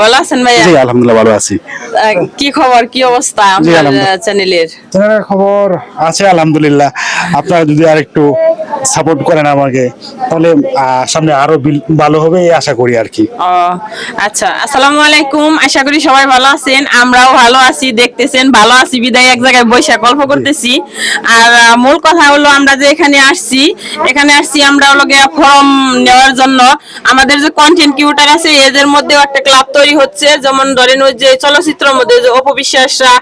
ভালো আছেন ভাইয়া? জি আলহামদুলিল্লাহ ভালো আছি। কি খবর, কি অবস্থা জি, আপনার আলহামদুলিল্লাহ। চ্যানেলের? চ্যানেলের খবর আছে আলহামদুলিল্লাহ। আপনারা যদি আর একটু সাপোর্ট করেন আমাকে, তাহলে সামনে আরো ভালো হবে এই আশা করি আর কি। ও আচ্ছা, আসসালামু আলাইকুম। আশা করি সবাই ভালো আছেন, আমরাও ভালো আছি। দেখতেছেন ভালো আছি বিদায় এক জায়গায় বসে গল্প করতেছি। আর মূল কথা হলো আমরা যে এখানে আসছি আমরা হলো গিয়ে ফর্ম নেওয়ার জন্য। আমাদের যে কন্টেন্ট ক্রিয়েটর আছে এদের মধ্যে একটা ক্লাব তৈরি হচ্ছে, যেমন ধরেন ওই যে চলচ্চিত্রের মধ্যে যে অপবিশ্বাসরা,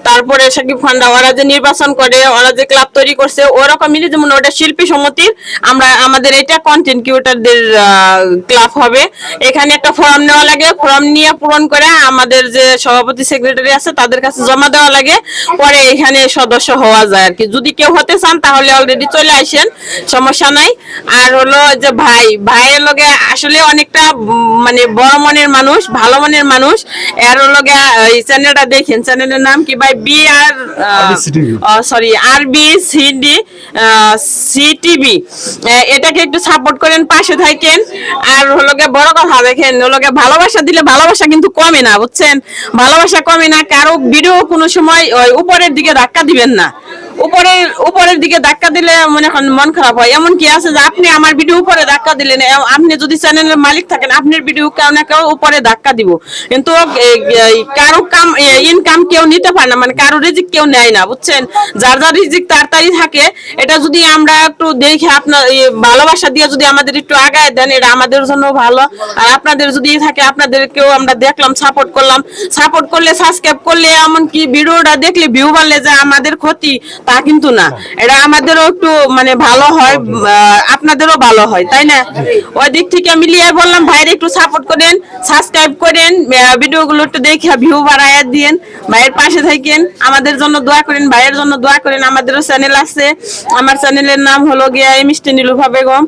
তারপরে শাকিব খানরা, ওরা যে নির্বাচন করে, ওরা যে ক্লাব তৈরি করছে ওরকমই, যেমন ওটা শিল্পী সমিতির, আমরা আমাদের এটা কন্টেন্ট ক্রিয়েটরদের ক্লাব হবে। এখানে একটা ফর্ম নেওয়া লাগে, ফর্ম নিয়ে পূরণ করে আমাদের যে সভাপতি সেক্রেটারি আছে তাদের কাছে জমা দেওয়া লাগে, পরে এখানে সদস্য হওয়া যায় আর কি। যদি কেউ হতে চান তাহলে অলরেডি চলে আসেন, সমস্যা নাই। আর হলো যে ভাইয়ের লগে আসলে অনেকটা মানে বড় মনের মানুষ, ভালো মনের মানুষ। এর লগে এই চ্যানেলটা দেখেন, চ্যানেলের নাম কি ভাই? সরি, RBCD এটাকে একটু সাপোর্ট করেন, পাশে থাকেন। আর হলো গিয়ে বড় কথা দেখেন, হলো গিয়ে ভালোবাসা দিলে ভালোবাসা কিন্তু কমে না, বুঝছেন? ভালোবাসা কমে না। কারো ভিডিও কোনো সময় ওই উপরের দিকে ধাক্কা দিবেন না। উপরের দিকে ধাক্কা দিলে মনে করেন মন খারাপ হয়। এমন কি আছে যে আপনি আমার ভিডিও উপরে ধাক্কা দিলেন, আপনি যদি চ্যানেলের মালিক থাকেন আপনার ভিডিও কেউ না কেউ উপরে ধাক্কা দিব, কিন্তু কারো ইনকাম কেউ নিতে পারে না, মানে কারো রিজিক কেউ নেয় না, বুঝছেন? যার যার রিজিক তাড়াতাড়ি থাকে। এটা যদি আমরা একটু দেখে আপনার ভালোবাসা দিয়ে যদি আমাদের একটু আগায় দেন, এটা আমাদের জন্য ভালো। আর আপনাদের যদি থাকে, আপনাদেরকেও আমরা দেখলাম, সাপোর্ট করলাম। সাপোর্ট করলে, সাবস্ক্রাইব করলে, এমনকি ভিডিওটা দেখলে ভিউ বাড়লে যে আমাদের ক্ষতি তা কিন্তু না, এটা আমাদেরও একটু মানে ভালো হয়, আপনাদেরও ভালো হয়, তাই না? ওই দিক থেকে মিলিয়ে বললাম ভাইয়ের একটু সাপোর্ট করেন, সাবস্ক্রাইব করেন, ভিডিওগুলো একটু দেখে ভিউ বাড়ায় দিয়েন, ভাইয়ের পাশে থাকেন, আমাদের জন্য দোয়া করেন, ভাইয়ের জন্য দোয়া করেন। আমাদেরও চ্যানেল আছে, আমার চ্যানেলের নাম হলো গিয়া মিষ্টি নীলুফা বেগম।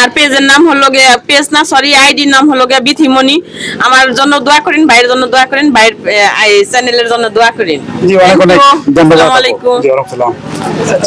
আর পেজের নাম হলো গিয়া, পেজ না সরি, আইডির নাম হলো গিয়া বিথিমণি। আমার জন্য দোয়া করেন, ভাইয়ের জন্য দোয়া করেন, ভাইয়ের চ্যানেলের জন্য দোয়া করেন। জি অনেক অনেক ধন্যবাদ। আসসালামু আলাইকুম। জি, ওয়া রাহমাতুল্লাহ।